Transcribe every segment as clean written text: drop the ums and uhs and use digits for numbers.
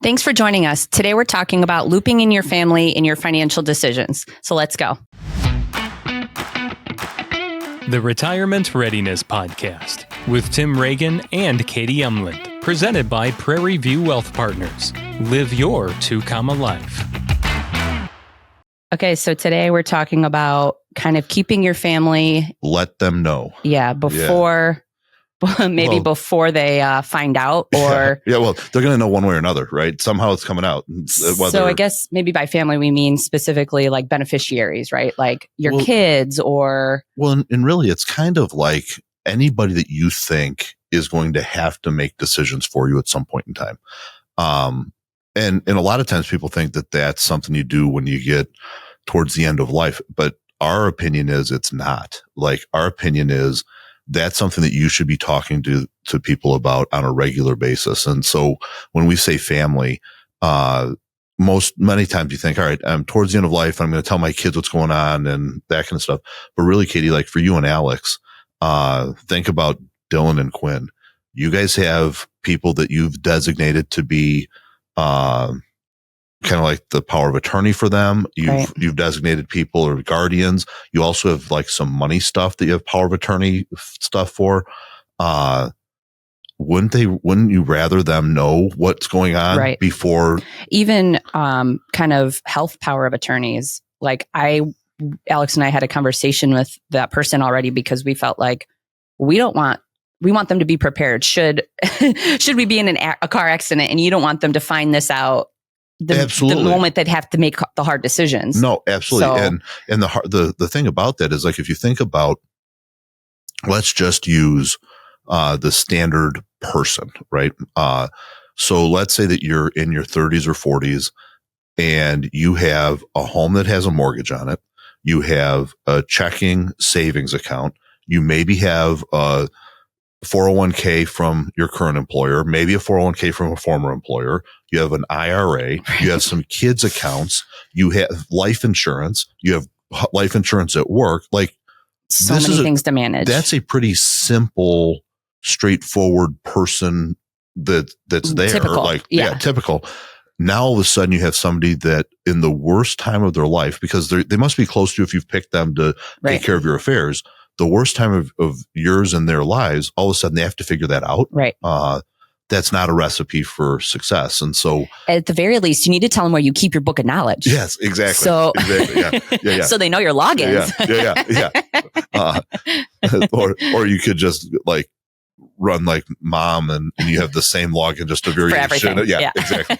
Thanks for joining us. Today we're talking about looping in your family in your financial decisions. So let's go. The Retirement Readiness Podcast with Tim Regan and Katie Umland, presented by Prairie View Wealth Partners. Live your 2 life. Okay, so today we're talking about kind of keeping your family. Let them know. Yeah, before they find out, or well, they're going to know one way or another, right? Somehow it's coming out. So I guess maybe by family we mean specifically like beneficiaries, right? Like your kids, or and really it's kind of like anybody that you think is going to have to make decisions for you at some point in time. And a lot of times people think that that's something you do when you get towards the end of life, but our opinion is it's not. Like, our opinion is that's something that you should be talking to people about on a regular basis. And so when we say family, many times you think, all right, I'm towards the end of life, I'm going to tell my kids what's going on and that kind of stuff. But really, Katie, like for you and Alex, think about Dylan and Quinn. You guys have people that you've designated to be, kind of like the power of attorney for them. You've designated people or guardians. You also have like some money stuff that you have power of attorney stuff for. Wouldn't you rather them know what's going on before? Even kind of health power of attorneys. Like Alex and I had a conversation with that person already, because we felt like we want them to be prepared. Should we be in a car accident and you don't want them to find this out the moment they'd have to make the hard decisions? No, absolutely. So, and the thing about that is, like, if you think about, let's just use the standard person, right? So let's say that you're in your 30s or 40s and you have a home that has a mortgage on it. You have a checking savings account. You maybe have a 401k from your current employer, maybe a 401k from a former employer. You have an IRA. You have some kids accounts. You have life insurance. You have life insurance at work. Like, so many things to manage. That's a pretty simple, straightforward person that's there. Typical. Typical. Now all of a sudden you have somebody that in the worst time of their life, because they must be close to you if you've picked them to take care of your affairs, the worst time of yours in their lives, all of a sudden they have to figure that out. Right. That's not a recipe for success. And so at the very least, you need to tell them where you keep your book of knowledge. Yes, exactly. So, Yeah. So they know your logins. Yeah. Or you could just like run like mom and you have the same login, just a variation. For everything. Yeah, exactly.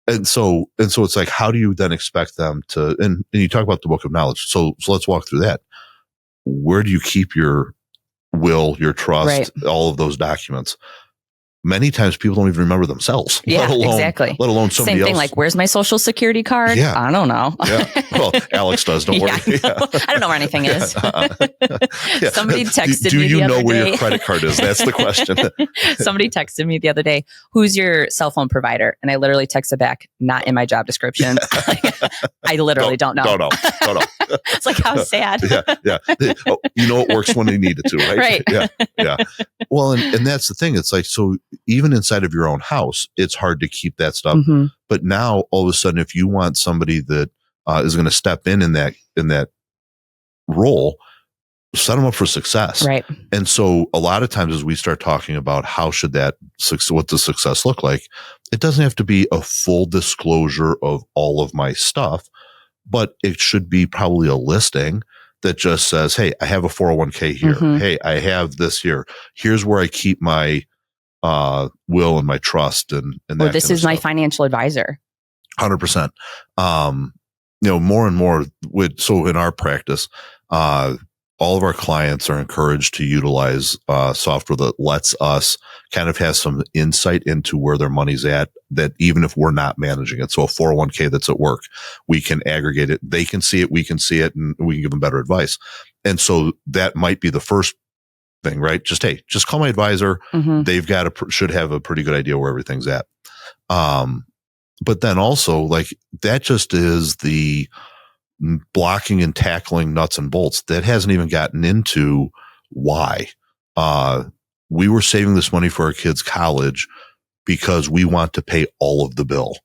And so it's like, how do you then expect them to, and you talk about the book of knowledge. So let's walk through that. Where do you keep your will, your trust, all of those documents? Many times people don't even remember themselves. Yeah, exactly. Let alone somebody else. Same thing, like, where's my social security card? Yeah. I don't know. Yeah. Well, Alex does. Don't worry. I don't know where anything is. Somebody texted me the other day. Do you know where your credit card is? That's the question. Somebody texted me the other day, who's your cell phone provider? And I literally texted back, not in my job description. I literally don't know. Don't know. It's like, how sad. Yeah. Oh, you know, it works when they need it to, right? Right. Yeah. Well, and that's the thing. It's like, so even inside of your own house, it's hard to keep that stuff. Mm-hmm. But now all of a sudden, if you want somebody that is going to step in that role, set them up for success. Right. And so a lot of times as we start talking about what does success look like, it doesn't have to be a full disclosure of all of my stuff, but it should be probably a listing that just says, hey, I have a 401k here. Mm-hmm. Hey, I have this here. Here's where I keep my will and my trust and that. Or this is my financial advisor. 100%. More and more so in our practice, all of our clients are encouraged to utilize software that lets us kind of have some insight into where their money's at, that even if we're not managing it. So a 401k that's at work, we can aggregate it. They can see it. We can see it, and we can give them better advice. And so that might be the first thing, right? Just call my advisor. Mm-hmm. They've should have a pretty good idea where everything's at. But then also, like, that just is the blocking and tackling nuts and bolts. That hasn't even gotten into why. We were saving this money for our kids' college because we want to pay all of the bill.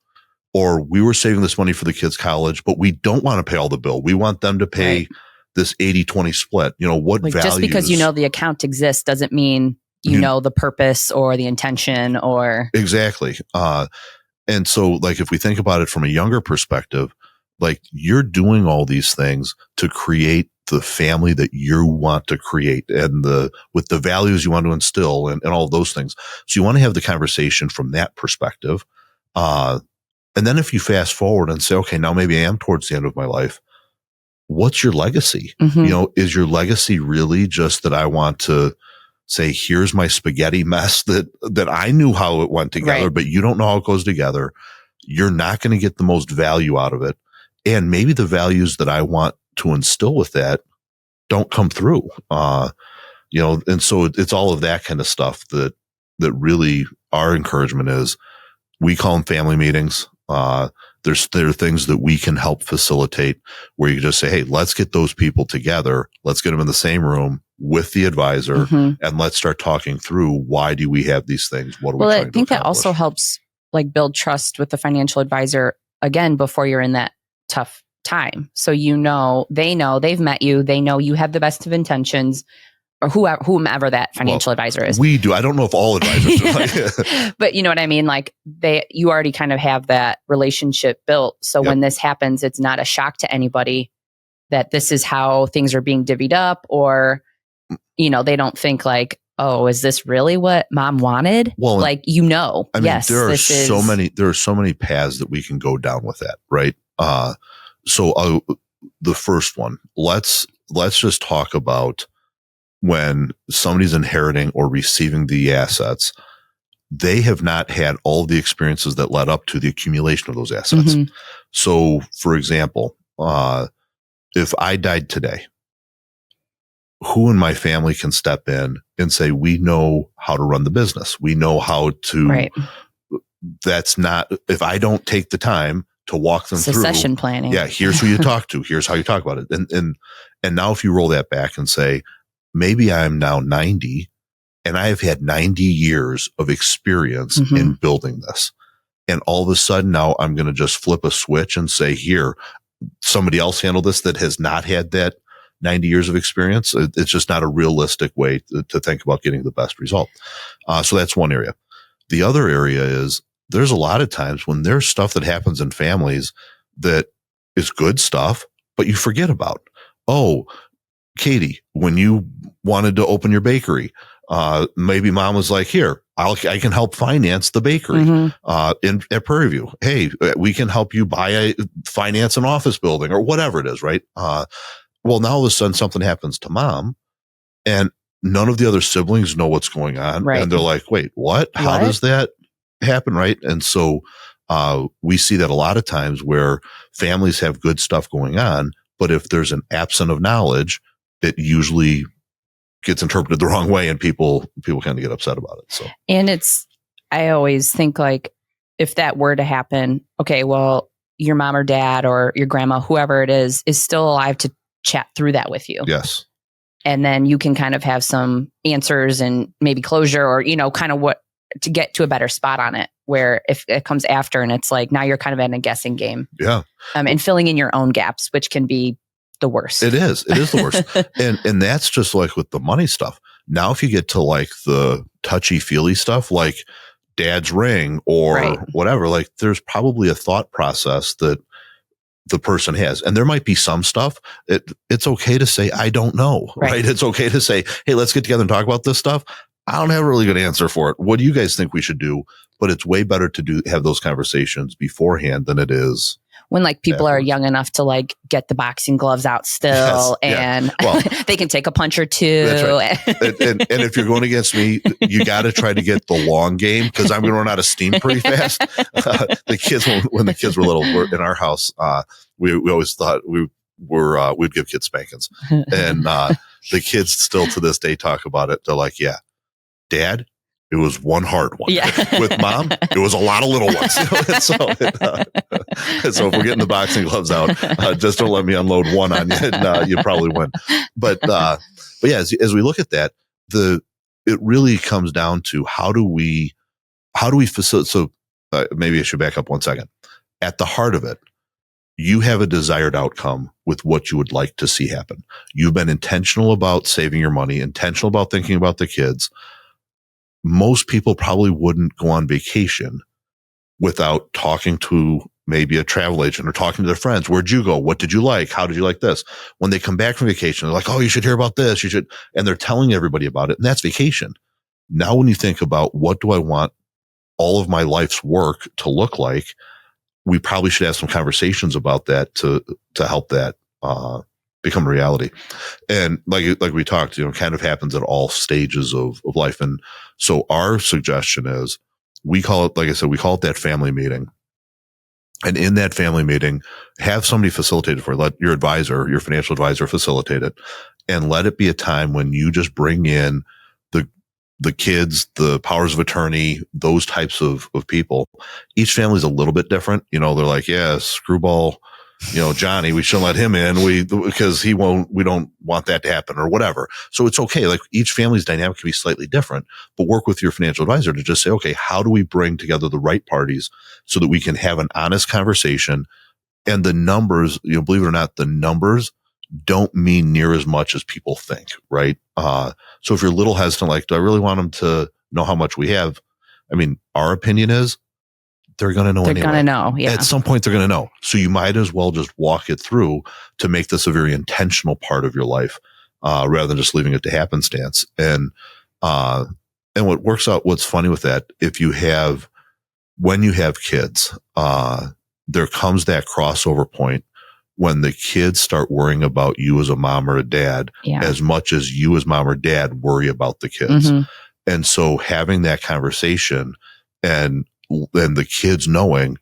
Or we were saving this money for the kids' college, but we don't want to pay all the bill. We want them to pay this 80-20 split. What values? Just because the account exists doesn't mean you know the purpose or the intention or. Exactly. And so if we think about it from a younger perspective, you're doing all these things to create the family that you want to create and with the values you want to instill and all those things. So you want to have the conversation from that perspective. And then if you fast forward and say, okay, now maybe I am towards the end of my life, what's your legacy? Mm-hmm. Is your legacy really just that I want to say, here's my spaghetti mess that I knew how it went together, but you don't know how it goes together. You're not going to get the most value out of it. And maybe the values that I want to instill with that don't come through. And so it's all of that kind of stuff that really our encouragement is. We call them family meetings. There are things that we can help facilitate where you just say, hey, let's get those people together. Let's get them in the same room with the advisor and let's start talking through why do we have these things? What are we trying to accomplish? I think that also helps build trust with the financial advisor again before you're in that tough time. So they know they've met you, they know you have the best of intentions. Or whomever that financial advisor is. We do. I don't know if all advisors do. But you know what I mean? You already kind of have that relationship built. So when this happens, it's not a shock to anybody that this is how things are being divvied up or, they don't think oh, is this really what mom wanted? Well, I mean, yes, there are so many paths that we can go down with that. Right. So the first one, let's just talk about when somebody's inheriting or receiving the assets, they have not had all the experiences that led up to the accumulation of those assets. Mm-hmm. So, for example, if I died today, who in my family can step in and say, we know how to run the business. We know how to, that's not, if I don't take the time to walk them through succession planning. Yeah. Here's who you talk to. Here's how you talk about it. And now if you roll that back and say, maybe I'm now 90 and I have had 90 years of experience in building this. And all of a sudden now I'm going to just flip a switch and say, here, somebody else handle this that has not had that 90 years of experience. It's just not a realistic way to think about getting the best result. So that's one area. The other area is there's a lot of times when there's stuff that happens in families that is good stuff, but you forget about. Oh, Katie, when you wanted to open your bakery, maybe mom was like, here, I can help finance the bakery, at Prairie View. Hey, we can help you finance an office building or whatever it is. Right. Well, now all of a sudden something happens to mom and none of the other siblings know what's going on. Right. And they're like, wait, what? How does that happen? Right. And so, we see that a lot of times where families have good stuff going on, but if there's an absence of knowledge, it usually gets interpreted the wrong way and people kind of get upset about it. So, and I always think if that were to happen, okay, well, your mom or dad or your grandma, whoever it is still alive to chat through that with you. Yes. And then you can kind of have some answers and maybe closure or, kind of what to get to a better spot on it, where if it comes after and it's now you're kind of in a guessing game. Yeah. And filling in your own gaps, which can be the worst. It is the worst. and that's just with the money stuff. Now, if you get to the touchy feely stuff, like dad's ring or whatever, there's probably a thought process that the person has. And there might be some stuff. It's okay to say, I don't know, right? It's okay to say, hey, let's get together and talk about this stuff. I don't have a really good answer for it. What do you guys think we should do? But it's way better to have those conversations beforehand than it is when people are young enough to get the boxing gloves out still and they can take a punch or two. That's right. and if you're going against me, you got to try to get the long game because I'm going to run out of steam pretty fast. The kids, when the kids were little, in our house, we always thought we'd give kids spankings. And the kids still to this day talk about it. They're like, yeah, Dad, it was one hard one. Yeah. With Mom, it was a lot of little ones. So if we're getting the boxing gloves out, just don't let me unload one on you, and you probably win. But yeah, as we look at that, it really comes down to how do we how do we facilitate? So maybe I should back up 1 second. At the heart of it, you have a desired outcome with what you would like to see happen. You've been intentional about saving your money, intentional about thinking about the kids. Most people probably wouldn't go on vacation without talking to maybe a travel agent or talking to their friends. Where'd you go? What did you like? How did you like this? When they come back from vacation, they're like, oh, you should hear about this. You should. And they're telling everybody about it. And that's vacation. Now, when you think about what do I want all of my life's work to look like, we probably should have some conversations about that to help that become a reality. And like we talked, kind of happens at all stages of life. And so our suggestion is we call it, like I said, we call it that family meeting. And in that family meeting, have somebody facilitate it for you. Let your advisor, your financial advisor facilitate it, and let it be a time when you just bring in the kids, the powers of attorney, those types of people. Each family is a little bit different. They're like, yeah, screwball, Johnny, we shouldn't let him in. Because we don't want that to happen or whatever. So it's okay. Like each family's dynamic can be slightly different, but work with your financial advisor to just say, okay, how do we bring together the right parties so that we can have an honest conversation? And the numbers, believe it or not, the numbers don't mean near as much as people think, right? So if you're a little hesitant, like, do I really want them to know how much we have? I mean, our opinion is they're going to know anyway. They're going to know, yeah. At some point, they're going to know. So you might as well just walk it through to make this a very intentional part of your life, rather than just leaving it to happenstance. And what works out, what's funny with that, when you have kids, there comes that crossover point when the kids start worrying about you as a mom or a dad as much as you as mom or dad worry about the kids. Mm-hmm. And so having that conversation and the kids knowing,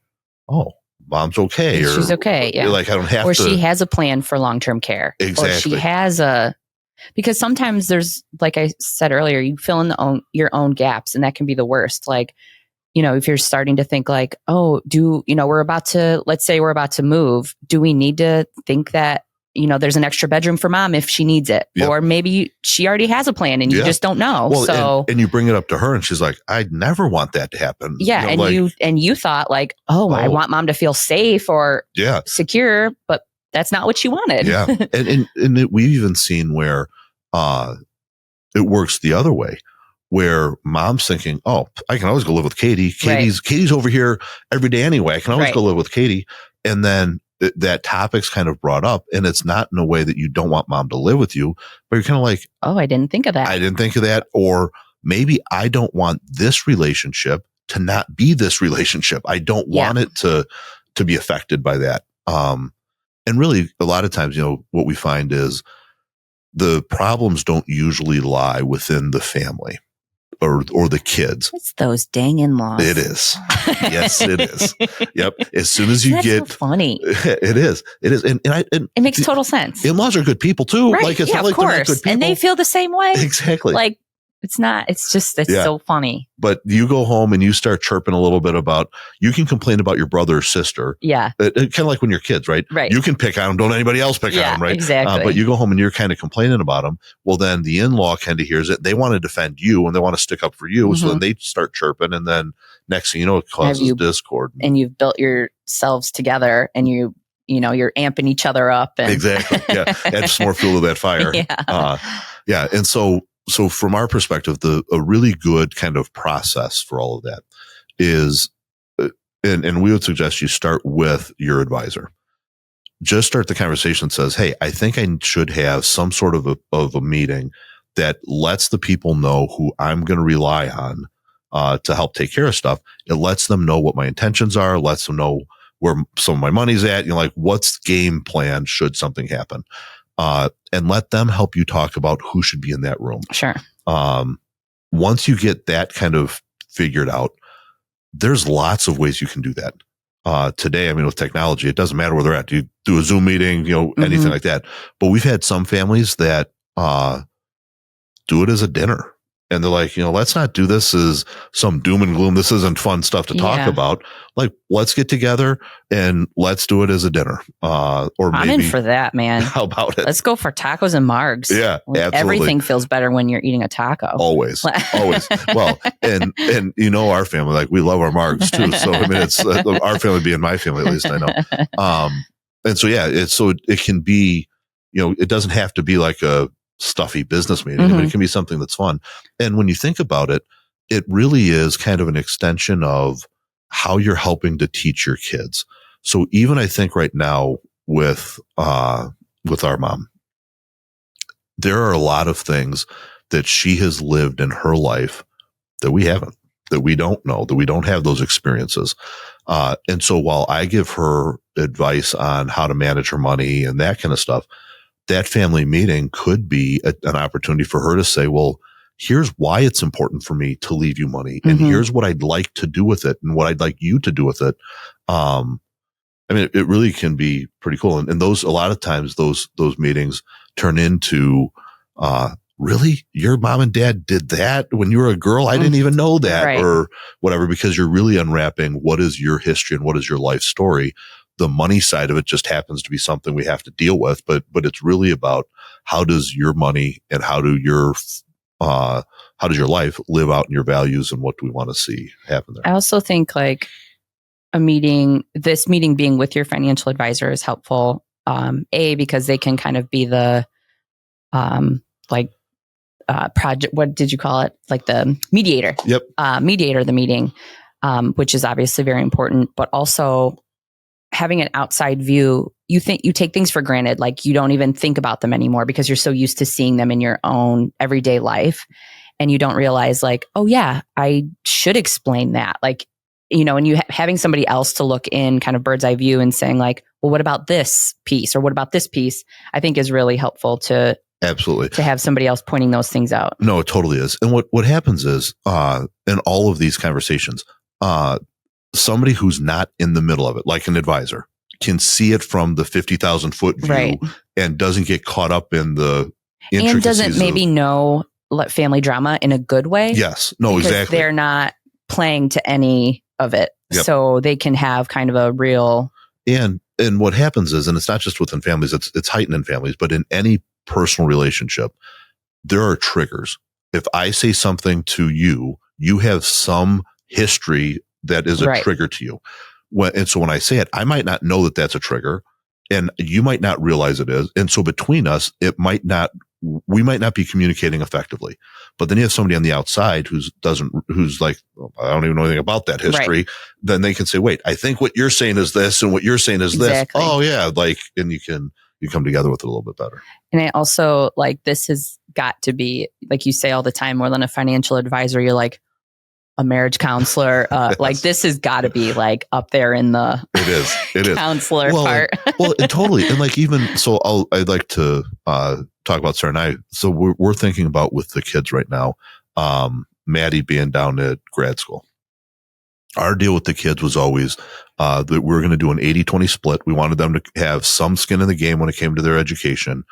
oh, mom's okay. She's okay. Yeah. Like I don't have or to. Or she has a plan for long-term care. Exactly. Or she has because sometimes there's, like I said earlier, you fill in your own gaps, and that can be the worst. Like, if you're starting to think like, oh, let's say we're about to move. Do we need to think that, there's an extra bedroom for mom if she needs it? Yep. Or maybe she already has a plan and you just don't know. Well, so, and you bring it up to her and she's like, I'd never want that to happen. Yeah. And you thought like, I want mom to feel safe or secure, but that's not what she wanted. Yeah. And we've even seen where it works the other way, where mom's thinking, oh, I can always go live with Katie. Katie's over here every day anyway. I can always go live with Katie. And then that topic's kind of brought up, and it's not in a way that you don't want mom to live with you, but you're kind of like, oh, I didn't think of that. I didn't think of that. Or maybe I don't want this relationship to not be this relationship. I don't want it to be affected by that. And really a lot of times, what we find is the problems don't usually lie within the family or the kids. It's those dang in-laws. It is. Yes, it is. Yep. As soon as you get so funny. It is. And it makes total sense. In-laws are good people too. Right. Like it's not like they're not good people. And they feel the same way. Exactly. Like it's so funny. But you go home and you start chirping a little bit about, you can complain about your brother or sister. Yeah. Kind of like when you're kids, right? Right. You can pick on them. Don't anybody else pick on them, right? Exactly. But you go home and you're kind of complaining about them. Well, then the in-law kind of hears it. They want to defend you and they want to stick up for you. Mm-hmm. So then they start chirping. And then next thing you know, it causes discord. And you've built yourselves together and you're amping each other up. And exactly. Yeah. Add some more fuel to that fire. Yeah. And so from our perspective, a really good kind of process for all of that is, and we would suggest you start with your advisor. Just start the conversation that says, hey, I think I should have some sort of a meeting that lets the people know who I'm going to rely on to help take care of stuff. It lets them know what my intentions are, lets them know where some of my money's at, like what's the game plan should something happen. And let them help you talk about who should be in that room. Sure. Once you get that kind of figured out, there's lots of ways you can do that. Today, with technology, it doesn't matter where they're at. You do a Zoom meeting, anything like that. But we've had some families that do it as a dinner. and they're like, let's not do this as some doom and gloom. This isn't fun stuff to talk about. Like, let's get together and let's do it as a dinner. Or I'm maybe in for that, man. How about it? Let's go for tacos and margs. Yeah, absolutely. Everything feels better when you're eating a taco. Always. Well, and our family, like, we love our margs too. So, I mean, it's our family being my family, at least I know. And so, it can be, it doesn't have to be like a stuffy business meeting. I mean, it can be something that's fun. And when you think about it, it really is kind of an extension of how you're helping to teach your kids. So even I think right now with our mom, there are a lot of things that she has lived in her life that we haven't, that we don't know, that we don't have those experiences. And so while I give her advice on how to manage her money and that kind of stuff, that family meeting could be an opportunity for her to say, well, here's why it's important for me to leave you money. And here's what I'd like to do with it and what I'd like you to do with it. I mean, it really can be pretty cool. And those, a lot of times those meetings turn into, really, your mom and dad did that when you were a girl? I didn't even know that, or whatever, because you're really unwrapping what is your history and what is your life story. The money side of it just happens to be something we have to deal with, but it's really about how does your money and how does your life live out in your values and what do we want to see happen there? I also think like this meeting being with your financial advisor is helpful. Because they can kind of be the, project, what did you call it? Like the mediator. Yep. Mediator of the meeting, which is obviously very important, but also having an outside view. You take things for granted. Like you don't even think about them anymore because you're so used to seeing them in your own everyday life. And you don't realize like, oh yeah, I should explain that. Like, and you having somebody else to look in kind of bird's eye view and saying like, well, what about this piece or what about this piece? I think is really helpful to absolutely to have somebody else pointing those things out. No, it totally is. And what happens is, in all of these conversations, somebody who's not in the middle of it, like an advisor, can see it from the 50,000 foot view and doesn't get caught up in the intricacies. And doesn't maybe know family drama in a good way. Yes. No, exactly. They're not playing to any of it. Yep. So they can have kind of a real. And what happens is, and it's not just within families, it's heightened in families, but in any personal relationship, there are triggers. If I say something to you, you have some history that is a trigger to you. And so when I say it, I might not know that that's a trigger and you might not realize it is. And so between us, we might not be communicating effectively. But then you have somebody on the outside who's like, I don't even know anything about that history. Right. Then they can say, wait, I think what you're saying is this and what you're saying is this. Oh yeah. Like, and you come together with it a little bit better. And I also like, this has got to be, like you say all the time, more than a financial advisor, you're like a marriage counselor. Yes. Like this has got to be like up there in the it is counselor part. Well, totally. And like, even so I'd like to, talk about Sarah and I. So we're thinking about with the kids right now, Maddie being down at grad school. Our deal with the kids was always that we were going to do an 80-20 split. We wanted them to have some skin in the game when it came to their education.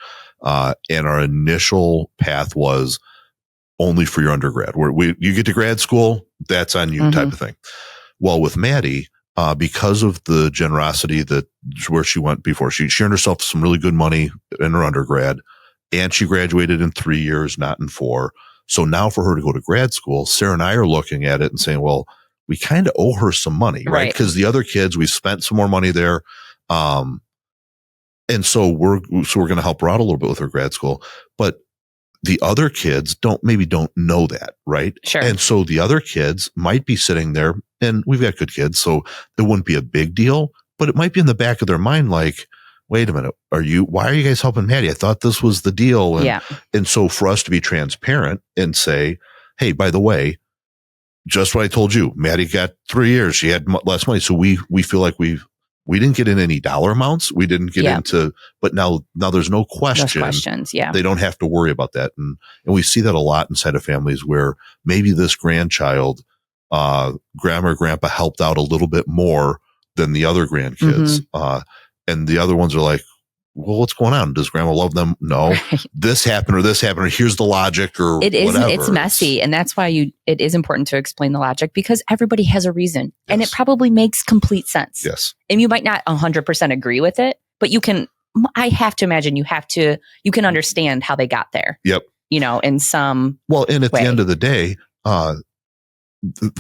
And our initial path was only for your undergrad. You get to grad school, that's on you type of thing. Well, with Maddie, because of the generosity where she went before, she earned herself some really good money in her undergrad, and she graduated in 3 years, not in 4. So now for her to go to grad school, Sarah and I are looking at it and saying, well, we kind of owe her some money, right? Because the other kids, we spent some more money there. And so we're going to help her out a little bit with her grad school, but the other kids don't know that, right? Sure. And so the other kids might be sitting there, and we've got good kids, so it wouldn't be a big deal, but it might be in the back of their mind, like, wait a minute, why are you guys helping Maddie? I thought this was the deal. And so for us to be transparent and say, hey, by the way, just what I told you, Maddie got 3 years. She had less money. So we feel like we didn't get in any dollar amounts. We didn't get into, but now there's no question. Those questions, yeah. They don't have to worry about that. And we see that a lot inside of families where maybe this grandchild, grandma or grandpa helped out a little bit more than the other grandkids. And the other ones are like, well, what's going on? Does grandma love them? No, Right. this happened or this happened, or here's the logic or It is, whatever. it's messy. And that's why it is important to explain the logic, because everybody has a reason and it probably makes complete sense. Yes. And you might not 100% agree with it, but I have to imagine you can understand how they got there. Yep. In some Well, and at way. the end of the day,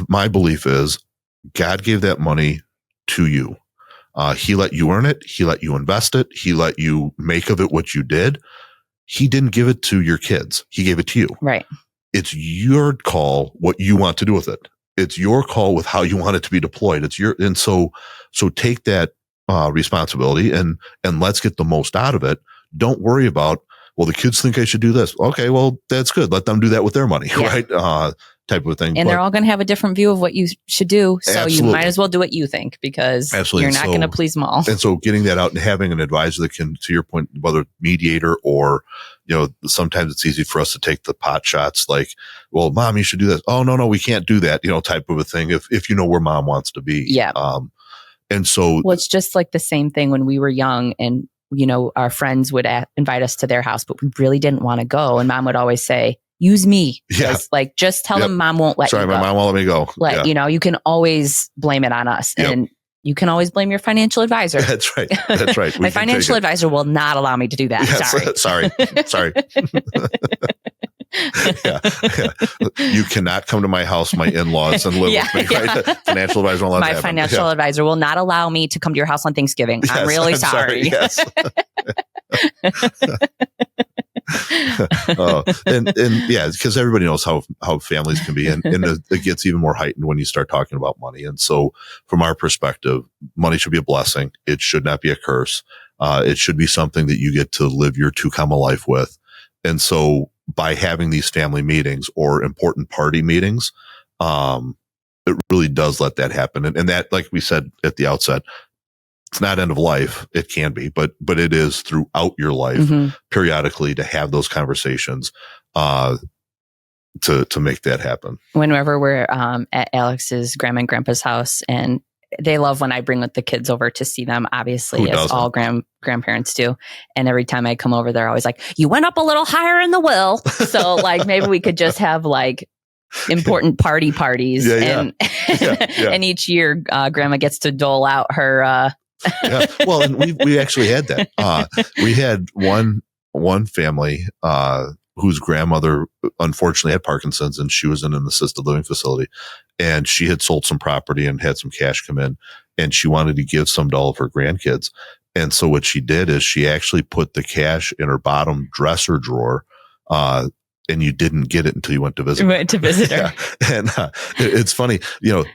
my belief is God gave that money to you. He let you earn it. He let you invest it. He let you make of it what you did. He didn't give it to your kids. He gave it to you. Right. It's your call what you want to do with it. It's your call with how you want it to be deployed. So take that responsibility and let's get the most out of it. Don't worry about, well, the kids think I should do this. Okay, well, that's good. Let them do that with their money, right? Type of thing. And they're all going to have a different view of what you should do. So Absolutely. you might as well do what you think, because you're not going to please them all. And so getting that out and having an advisor that can, to your point, whether mediator or, sometimes it's easy for us to take the pot shots like, well, mom, you should do this. Oh, no, we can't do that, type of a thing. If you know where mom wants to be. Yeah. And so. Well, it's just like the same thing when we were young and, our friends would invite us to their house, but we really didn't want to go. And mom would always say, use me. Yeah. Like, just tell them mom won't let you go. Sorry, my mom won't let me go. You can always blame it on us. Yep. And you can always blame your financial advisor. That's right. That's right. My financial advisor will not allow me to do that. Yes, sorry. Yeah. You cannot come to my house, my in-laws, and live with me. Right? Financial advisor won't let that happen. My financial advisor will not allow me to come to your house on Thanksgiving. Yes, I'm really sorry. Yes. Because everybody knows how families can be, and it gets even more heightened when you start talking about money. And so, from our perspective, money should be a blessing. It should not be a curse. It should be something that you get to live your two-comma life with. And so, by having these family meetings or important party meetings, it really does let that happen. And that, like we said at the outset, it's not end of life. It can be, but it is throughout your life, periodically, to have those conversations, to make that happen. Whenever we're at Alex's grandma and grandpa's house, and they love when I bring the kids over to see them, obviously, as all grandparents do. And every time I come over, they're always like, you went up a little higher in the will. So maybe we could just have important parties. And each year, grandma gets to dole out her, yeah. Well, and we actually had that. We had one family, whose grandmother unfortunately had Parkinson's, and she was in an assisted living facility, and she had sold some property and had some cash come in, and she wanted to give some to all of her grandkids. And so what she did is she actually put the cash in her bottom dresser drawer, and you didn't get it until you went to visit her. Yeah. And it's funny,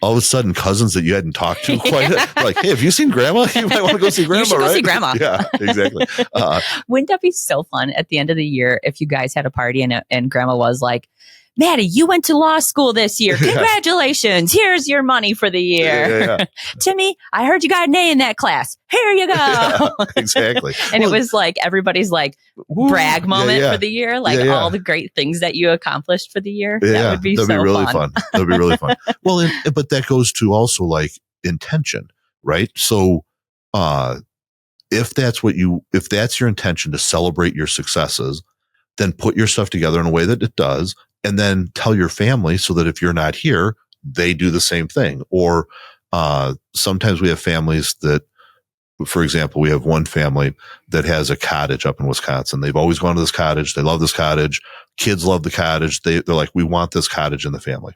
all of a sudden cousins that you hadn't talked to quite like, hey, have you seen grandma? You might want to go see grandma, you should go see grandma. Yeah, exactly. Wouldn't that be so fun at the end of the year if you guys had a party and grandma was like, Maddie, you went to law school this year. Congratulations. Here's your money for the year. Yeah. Timmy, I heard you got an A in that class. Here you go. Yeah, exactly. And it was everybody's brag moment for the year. All the great things that you accomplished for the year. Yeah, that would be that'd be really fun. That'd be really fun. Well, but that goes to also intention, right? So, if that's your intention to celebrate your successes, then put your stuff together in a way that it does, and then tell your family so that if you're not here, they do the same thing. Or sometimes we have families that, for example, we have one family that has a cottage up in Wisconsin. They've always gone to this cottage. They love this cottage. Kids love the cottage. They're like, we want this cottage in the family.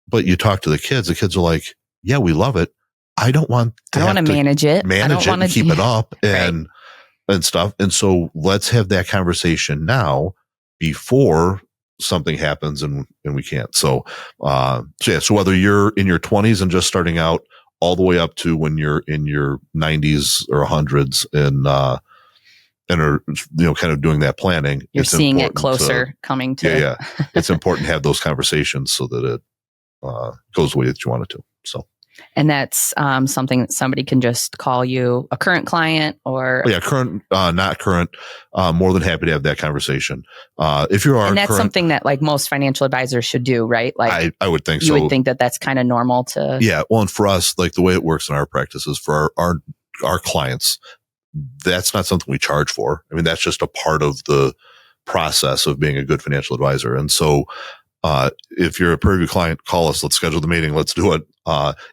But you talk to the kids are like, yeah, we love it. I don't want to manage it. And keep it up and stuff. And so let's have that conversation now before something happens and we can't. So whether you're in your 20s and just starting out, all the way up to when you're in your 90s or 100s and are, kind of doing that planning. You're seeing it closer coming to. Yeah. It's important to have those conversations so that it goes the way that you want it to. So. And that's something that somebody can just call you, a current client or... Yeah, current, not current. More than happy to have that conversation. If you are And that's current, something that most financial advisors should do, right? I would think so. You would think that that's kind of normal to... Yeah. Well, and for us, the way it works in our practice is for our clients, that's not something we charge for. I mean, that's just a part of the process of being a good financial advisor. And so, if you're a Prairie View client, call us. Let's schedule the meeting. Let's do it.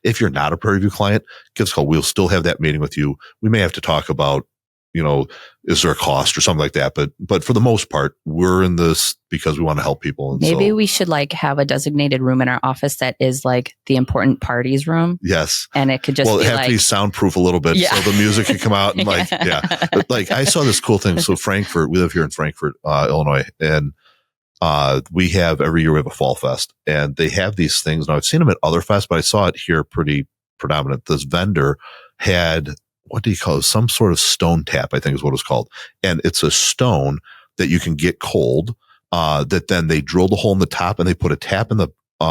If you're not a Prairie View client, give us a call. We'll still have that meeting with you. We may have to talk about, is there a cost or something like that? But for the most part, we're in this because we want to help people. And maybe we should have a designated room in our office that is the important parties room. Yes. And it could just it have to be soundproof a little bit. Yeah. So the music could come out and But I saw this cool thing. So Frankfurt, we live here in Frankfurt, Illinois, and we have every year we have a fall fest, and they have these things. Now I've seen them at other fests, but I saw it here pretty predominant. This vendor had, what do you call it? Some sort of stone tap, I think is what it's called. And it's a stone that you can get cold, that then they drill the hole in the top and they put a tap in the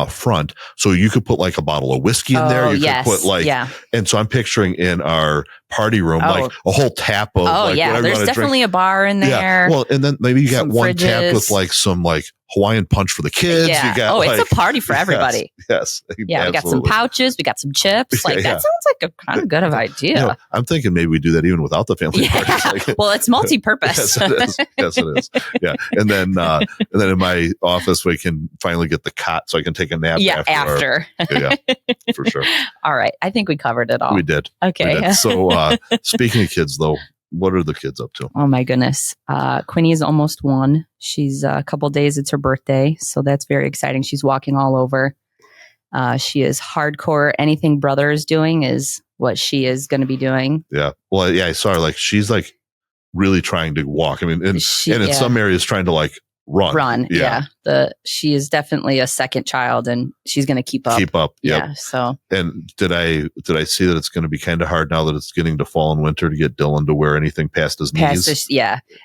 front. So you could put a bottle of whiskey in there. You could put and so I'm picturing in our party room, a whole tap of there's definitely a bar in there. Yeah. Well, and then maybe you got one tap with some Hawaiian punch for the kids. Yeah. You got, it's a party for everybody. Yes. Yeah. Absolutely. We got some pouches. We got some chips. That sounds like a kind of good of idea. Yeah. I'm thinking maybe we do that even without the family parties. Well, it's multi-purpose. Yes, it is. Yes, it is. Yeah. And then in my office, we can finally get the cot so I can take a nap. After. For sure. All right. I think we covered it all. We did. Okay. We did. So speaking of kids, though, what are the kids up to? Oh my goodness. Quinny is almost 1. She's a couple days. It's her birthday. So that's very exciting. She's walking all over. She is hardcore. Anything brother is doing is what she is going to be doing. Yeah. Well, I saw her she's really trying to walk. I mean, and in some areas trying to run. Yeah. She is definitely a second child, and she's going to keep up. Yep. Yeah. So. And did I see that it's going to be kind of hard now that it's getting to fall and winter to get Dylan to wear anything past his knees?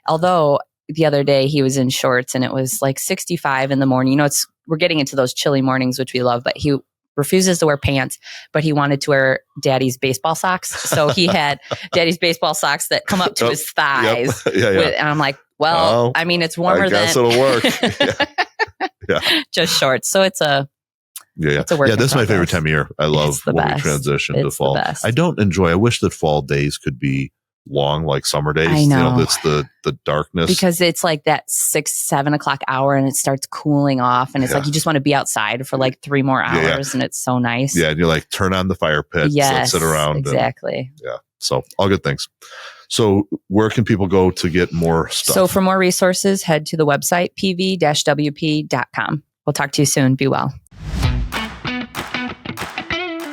Although the other day he was in shorts and it was 65 in the morning. We're getting into those chilly mornings, which we love, but he refuses to wear pants, but he wanted to wear daddy's baseball socks. So he had daddy's baseball socks that come up to his thighs. Yep. And I'm like, it's warmer than. I guess it'll work. Yeah. Just shorts. So it's a. It's a work this is my favorite time of year. I love when we transition to fall. I wish that fall days could be long like summer days. I know. It's the darkness. Because it's that 6-7 o'clock hour and it starts cooling off and it's you just want to be outside for 3 more hours and it's so nice. Yeah. And you're turn on the fire pit. Yes, sit around. Exactly. So all good things. So where can people go to get more stuff? So for more resources, head to the website, pv-wp.com. We'll talk to you soon. Be well.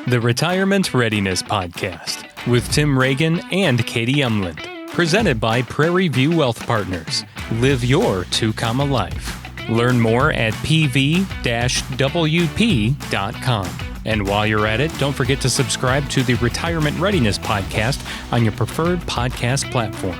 The Retirement Readiness Podcast with Tim Regan and Katie Umland. Presented by Prairie View Wealth Partners. Live your 2 life. Learn more at pv-wp.com. And while you're at it, don't forget to subscribe to the Retirement Readiness Podcast on your preferred podcast platform.